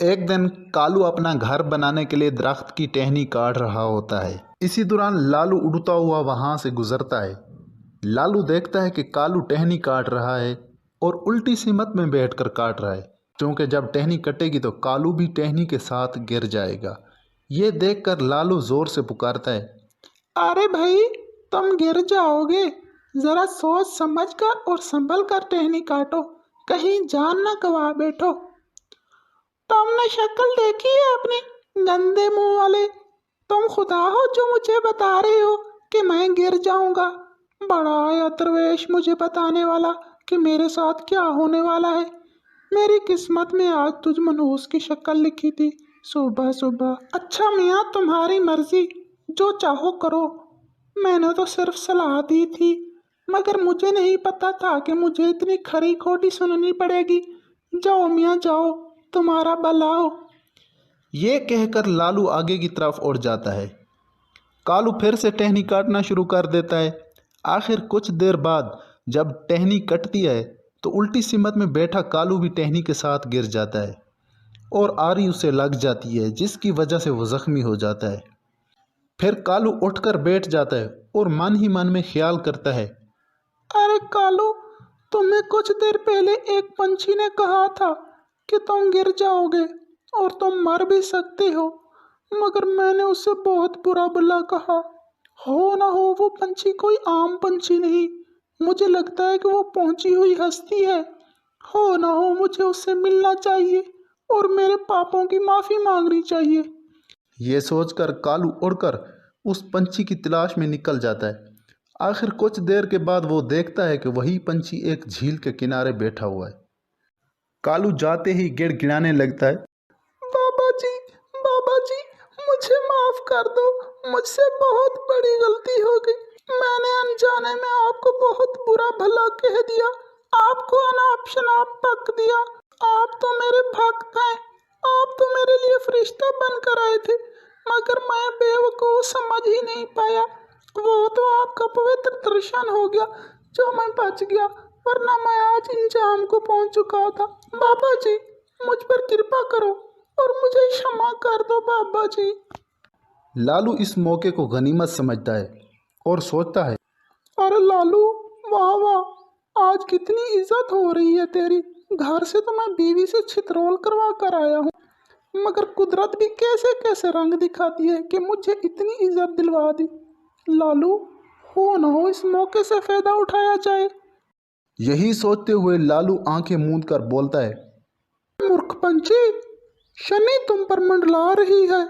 एक दिन कालू अपना घर बनाने के लिए दरख्त की टहनी काट रहा होता है। इसी दौरान लालू उड़ता हुआ वहां से गुजरता है। लालू देखता है कि कालू टहनी काट रहा है और उल्टी सिमत में बैठकर काट रहा है, क्योंकि जब टहनी कटेगी तो कालू भी टहनी के साथ गिर जाएगा। ये देखकर लालू जोर से पुकारता है, अरे भाई, तुम गिर जाओगे। जरा सोच समझ कर और संभल कर टहनी काटो, कहीं जान न गवा बैठो। तुमने शक्ल देखी है अपनी, गंदे मुंह वाले। तुम खुदा हो जो मुझे बता रहे हो कि मैं गिर जाऊंगा। बड़ा आया दरवेश मुझे बताने वाला कि मेरे साथ क्या होने वाला है। मेरी किस्मत में आज तुझ मनहूस की शक्ल लिखी थी सुबह सुबह। अच्छा मियाँ, तुम्हारी मर्जी, जो चाहो करो। मैंने तो सिर्फ सलाह दी थी, मगर मुझे नहीं पता था कि मुझे इतनी खरी खोटी सुननी पड़ेगी। जाओ मियाँ जाओ, तुम्हारा भला हो। ये कहकर लालू आगे की तरफ उड़ जाता है। कालू फिर से टहनी काटना शुरू कर देता है। आखिर कुछ देर बाद जब टहनी कटती है तो उल्टी सिमत में बैठा कालू भी टहनी के साथ गिर जाता है और आरी उसे लग जाती है, जिसकी वजह से वो जख्मी हो जाता है। फिर कालू उठकर बैठ जाता है और मन ही मन में ख्याल करता है, अरे कालू, तुम्हें कुछ देर पहले एक पंछी ने कहा था कि तुम गिर जाओगे और तुम मर भी सकते हो, मगर मैंने उसे बहुत बुरा भला कहा। हो ना हो वो पंछी कोई आम पंछी नहीं, मुझे लगता है कि वो पहुंची हुई हस्ती है। हो ना हो मुझे उससे मिलना चाहिए और मेरे पापों की माफ़ी मांगनी चाहिए। ये सोचकर कालू उड़कर उस पंछी की तलाश में निकल जाता है। आखिर कुछ देर के बाद वो देखता है कि वही पंछी एक झील के किनारे बैठा हुआ है। कालू जाते ही गिड़गिड़ाने लगता है, बाबा जी, बाबा जी, मुझे माफ कर दो। मुझसे बहुत बड़ी गलती हो गई। मैंने अनजाने में आपको बहुत बुरा भला कह दिया, आपको अनाप शनाप बक दिया। आप तो मेरे भक्त हैं, आप तो मेरे लिए फरिश्ता बनकर आए थे, मगर मैं बेवकूफ समझ ही नहीं पाया। वो तो आपका पवित्र दर्शन हो गया जो मैं बच गया, वरना मैं आज इंजाम को पहुंच चुका था। बाबा जी, मुझ पर कृपा करो और मुझे क्षमा कर दो बाबा जी। लालू इस मौके को गनीमत समझता है और सोचता है, अरे लालू, वाह वाह, आज कितनी इज्जत हो रही है तेरी। घर से तो मैं बीवी से छितरोल करवा कर आया हूँ, मगर कुदरत भी कैसे कैसे रंग दिखाती है कि मुझे इतनी इज्जत दिलवा दी। लालू, हो न हो इस मौके से फायदा उठाया जाए। यही सोचते हुए लालू आंखें मूंद कर बोलता है, मूर्ख पंछी, शनि तुम पर मंडला रही है।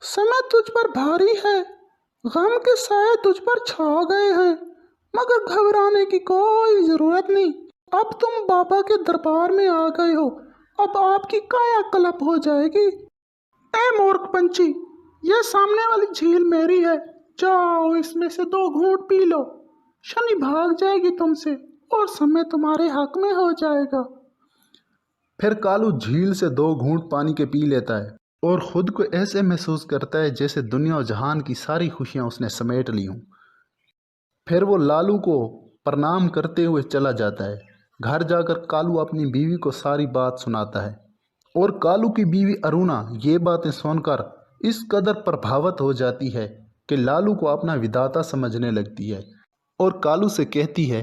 समय तुझ पर भारी है, गम के साए तुझ पर छा गए हैं, मगर घबराने की कोई जरूरत नहीं। अब तुम बाबा के दरबार में आ गए हो, अब आपकी काया कलप हो जाएगी। ए मूर्ख पंछी, यह सामने वाली झील मेरी है, जाओ इसमें से 2 घूंट पी लो। शनि भाग जाएगी तुमसे और समय तुम्हारे हक में हो जाएगा। फिर कालू झील से 2 घूंट पानी के पी लेता है और खुद को ऐसे महसूस करता है जैसे दुनिया और जहान की सारी खुशियां उसने समेट ली हों। फिर वो लालू को प्रणाम करते हुए चला जाता है। घर जाकर कालू अपनी बीवी को सारी बात सुनाता है और कालू की बीवी अरुणा ये बातें सुनकर इस कदर प्रभावित हो जाती है कि लालू को अपना विधाता समझने लगती है और कालू से कहती है,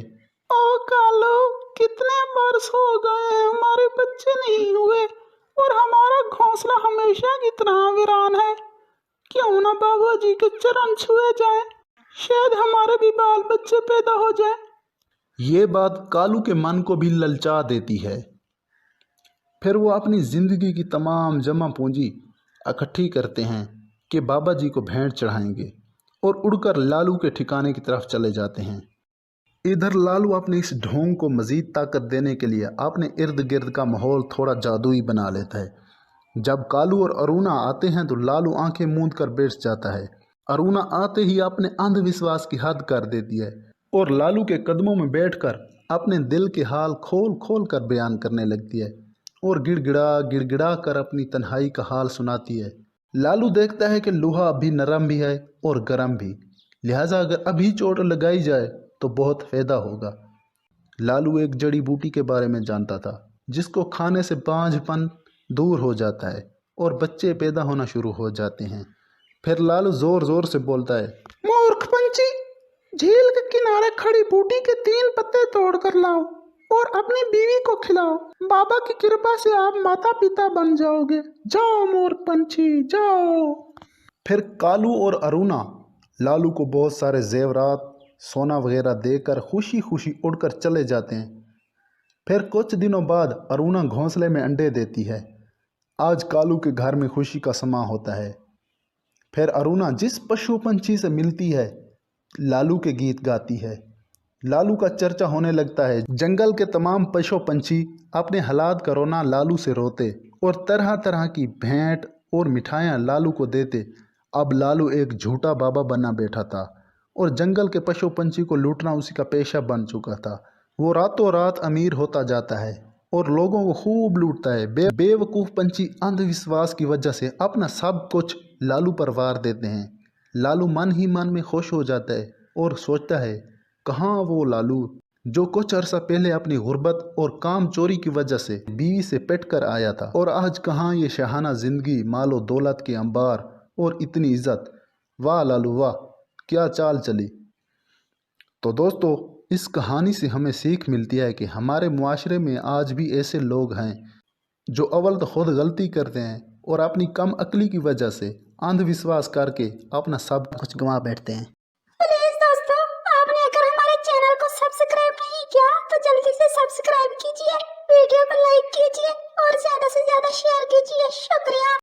ओ कालू, कितने वर्ष हो गए हैं हमारे बच्चे नहीं हुए और हमारा घोंसला हमेशा की तरह वीरान है। क्यों ना बाबा जी के चरण छुए जाएं, शायद हमारे भी बाल बच्चे पैदा हो जाएं। ये बात कालू के मन को भी ललचा देती है। फिर वो अपनी जिंदगी की तमाम जमा पूंजी इकट्ठी करते हैं कि बाबा जी को भेंट चढ़ाएंगे और उड़कर लालू के ठिकाने की तरफ चले जाते हैं। इधर लालू अपने इस ढोंग को मजीद ताकत देने के लिए अपने इर्द गिर्द का माहौल थोड़ा जादुई बना लेता है। जब कालू और अरुणा आते हैं तो लालू आंखें मूंद कर बैठ जाता है। अरुणा आते ही अपने अंधविश्वास की हद कर देती है और लालू के कदमों में बैठकर अपने दिल के हाल खोल खोल कर बयान करने लगती है और गिड़गिड़ा गिड़गिड़ा कर अपनी तन्हाई का हाल सुनाती है। लालू देखता है कि लोहा अभी नरम भी है और गर्म भी, लिहाजा अगर अभी चोट लगाई जाए तो बहुत फायदा होगा। लालू एक जड़ी बूटी के बारे में जानता था जिसको खाने से बांझपन दूर हो जाता है और बच्चे पैदा होना शुरू हो जाते हैं। फिर लालू ज़ोर ज़ोर से बोलता है, मूर्ख पंछी, झील के किनारे खड़ी बूटी के 3 पत्ते तोड़कर लाओ और अपनी बीवी को खिलाओ। बाबा की कृपा से आप माता पिता बन जाओगे। जाओ मूर्ख पंछी, जाओ। फिर कालू और अरुणा लालू को बहुत सारे जेवरात, सोना वगैरह देकर खुशी खुशी उड़कर चले जाते हैं। फिर कुछ दिनों बाद अरुणा घोंसले में अंडे देती है। आज कालू के घर में खुशी का समा होता है। फिर अरुणा जिस पशु पंछी से मिलती है लालू के गीत गाती है। लालू का चर्चा होने लगता है। जंगल के तमाम पशु पंछी अपने हालात का रोना लालू से रोते और तरह तरह की भेंट और मिठाइयाँ लालू को देते। अब लालू एक झूठा बाबा बना बैठा था और जंगल के पशु पंछी को लूटना उसी का पेशा बन चुका था। वो रातों रात अमीर होता जाता है और लोगों को खूब लूटता है। बेवकूफ़ पंछी अंधविश्वास की वजह से अपना सब कुछ लालू पर वार देते हैं। लालू मन ही मन में खुश हो जाता है और सोचता है, कहाँ वो लालू जो कुछ अरसा पहले अपनी गुर्बत और काम चोरी की वजह से बीवी से पिट कर आया था, और आज कहाँ ये शाहाना ज़िंदगी, मालो दौलत के अंबार और इतनी इज्जत। वाह लालू वाह, क्या चाल चली। तो दोस्तों, इस कहानी से हमें सीख मिलती है कि हमारे मुआशरे में आज भी ऐसे लोग हैं जो अव्वल तो खुद गलती करते हैं और अपनी कम अक्ली की वजह से अंधविश्वास करके अपना सब कुछ गंवा बैठते हैं।